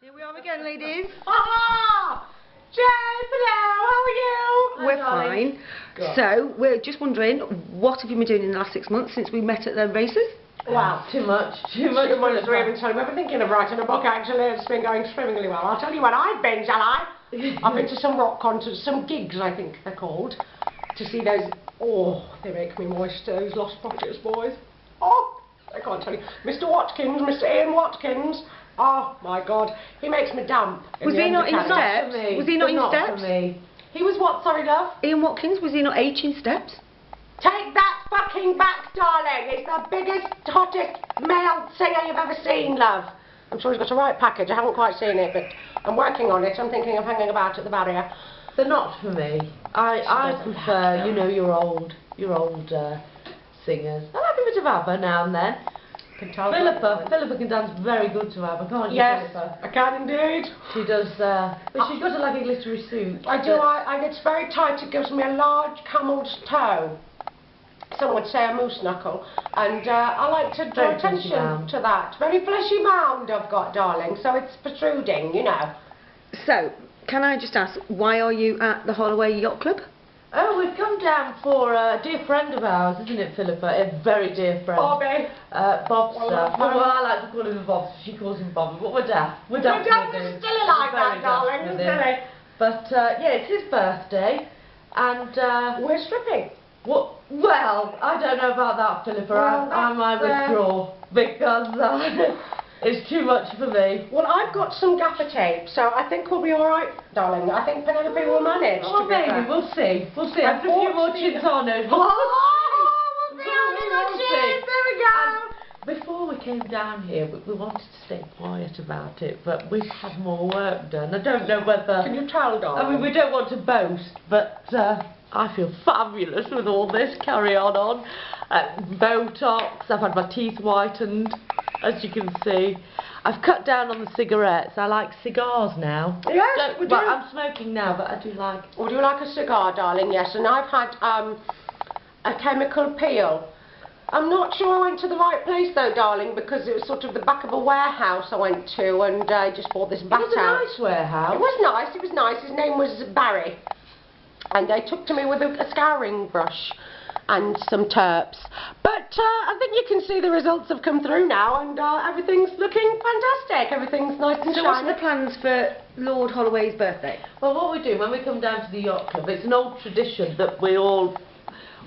Here we are again, ladies. Ah! Jess, hello, how are you? We're fine. Good. So, we're just wondering, what have you been doing in the last 6 months since we met at the races? Wow, too much. Too much to even tell you. I've been thinking of writing a book actually. It's been going swimmingly well. I'll tell you what I've been, shall I? I've been to some rock concerts, some gigs I think they're called, to see those. Oh, they make me moist, those Lost Prophets boys. Oh, I can't tell you. Mr. Watkins, Mr. Ian Watkins. Oh my God, he makes me damp. Was he not in steps? Was he not in steps? He was what, sorry love? Ian Watkins, was he not H in steps? Take that fucking back, darling. It's the biggest, hottest male singer you've ever seen, love. I'm sure he's got a right package. I haven't quite seen it, but I'm working on it. I'm thinking of hanging about at the barrier. They're not for me. I prefer, you know, your old singers. I like a bit of ABBA now and then. Philippa can dance very good to ABBA, can't you, yes, Philippa? I can indeed. She does, but she's got like a glittery suit. I do, and it's very tight. It gives me a large camel's toe. Some would say a moose knuckle, and I like to draw attention to that. Very fleshy mound I've got, darling, so it's protruding, you know. So, can I just ask, why are you at the Holloway Yacht Club? Oh, we've come down for a dear friend of ours, isn't it, Philippa? A very dear friend. Bobby. Bobster. Well, I like to call him Bobster. She calls him Bobby. But we're daft. We're daft. We're still like that, darling. Silly. But yeah, it's his birthday, and we're stripping. Well, I don't know about that, Philippa. Well, I might withdraw because it's too much for me. Well, I've got some gaffer tape, so I think we'll be all right, darling. I think Penelope will manage. Oh, maybe. We'll see. We'll see. After a few more chins on us. We'll see. There we go. Before we came down here, we wanted to stay quiet about it, but we've had more work done. I don't know whether... Can you tell, darling? I mean, we don't want to boast, but I feel fabulous with all this carry-on. Botox, I've had my teeth whitened, as you can see. I've cut down on the cigarettes. I like cigars now. Yes, we do. Well, I'm smoking now, but I do like... Oh, do you like a cigar, darling? Yes, and I've had a chemical peel. I'm not sure I went to the right place though, darling, because it was sort of the back of a warehouse I went to, and I just bought this bat out. It was a nice warehouse. It was nice, His name was Barry. And they took to me with a scouring brush and some terps. But I think you can see the results have come through now, and everything's looking fantastic. Everything's nice and shiny. So what's the plans for Lord Holloway's birthday? Well, what we do when we come down to the yacht club, it's an old tradition that we all...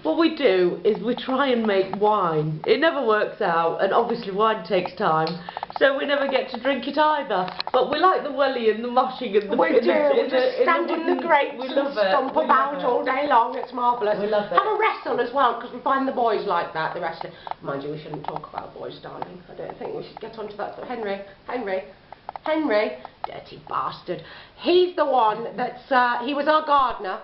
What we do is we try and make wine. It never works out, and obviously wine takes time, so we never get to drink it either. But we like the welly and the moshing and the... We do. We just stand in the grapes and stomp about all day long. It's marvellous. We love it. Have a wrestle as well, because we find the boys like that, the wrestling. Mind you, we shouldn't talk about boys, darling. I don't think we should get onto that. But Henry, dirty bastard. He's the one that's... he was our gardener.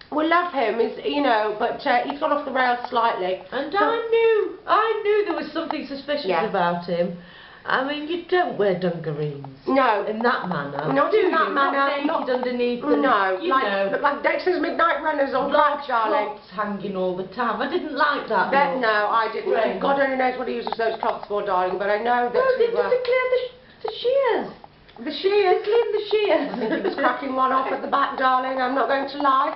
We love him, you know, but he's gone off the rails slightly. And so I knew there was something suspicious about him. I mean, you don't wear dungarees. No. In that manner. Not in that manner. Not naked underneath. No. Like Dexter's Midnight Runners on black, darling. Cloths hanging all the time. I didn't like that. No, I didn't. Strange. God only knows what he uses those cloths for, darling, but I know that... No, they clear the shears. The shears? Clean the shears. I think he was cracking one off at the back, darling. I'm not going to lie.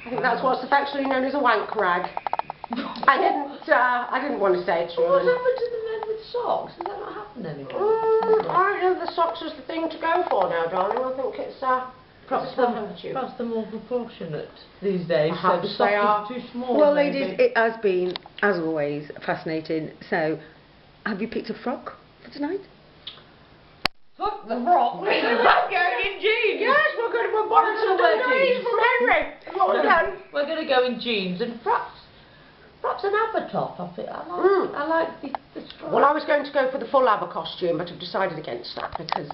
I think that's what's affectionately known as a wank rag. I didn't want to say it to you. What happened to the men with socks? Does that not happen anymore? I don't know, the socks is the thing to go for now, darling. I think it's perhaps they're more proportionate these days. Perhaps so the sock is too small. Well, ladies, it has been, as always, fascinating. So, have you picked a frock for tonight? Fuck the frock. We're going in jeans. Yes, we're borrowing some dungarees from Henry. That's what we've done. We're going to go in jeans and perhaps an ABBA top. I like the strap. Well, I was going to go for the full ABBA costume, but I've decided against that because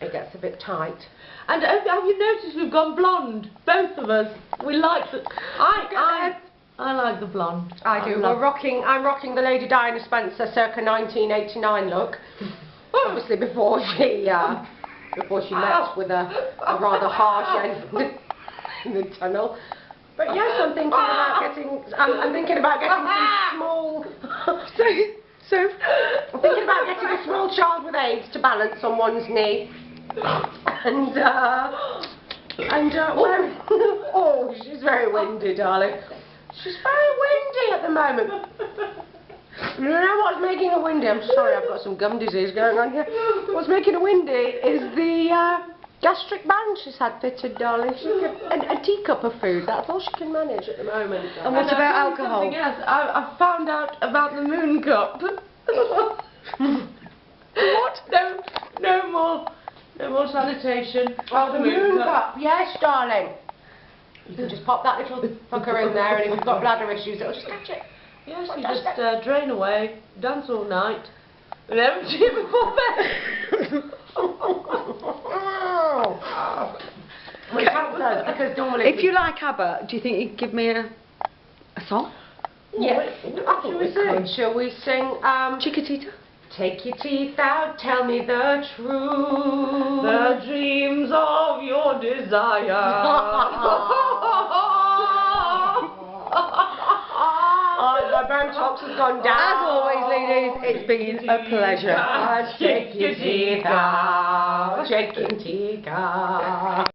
it gets a bit tight. And have you noticed we've gone blonde? Both of us. We like the... I like the blonde. I do. I'm rocking the Lady Diana Spencer circa 1989 look. Obviously before she met with a rather harsh end in the tunnel. But yes, I'm thinking about getting some small. So, I'm thinking about getting a small child with AIDS to balance on one's knee. And, oh, she's very windy, darling. She's very windy at the moment. You know what's making her windy? I'm sorry, I've got some gum disease going on here. What's making her windy is the gastric band she's had fitted, darling. She can, a teacup of food, that's all she can manage at the moment. and what about alcohol? Something else. I found out about the moon cup. What? No more sanitation. Oh, the moon cup, yes, darling. You can just pop that little fucker in there, and if you've got bladder issues, it'll just catch it. Yes, you just drain away, dance all night, and empty it before bed. Well, it does, because normally If you like ABBA, do you think you'd give me a song? yeah, I think we could. Shall we sing, Chiquitita? Take your teeth out, tell me the truth. The dreams of your desire. Oh, my Botox has gone down. As always, ladies, it's been a pleasure. Shake your teeth out, shake your teeth out.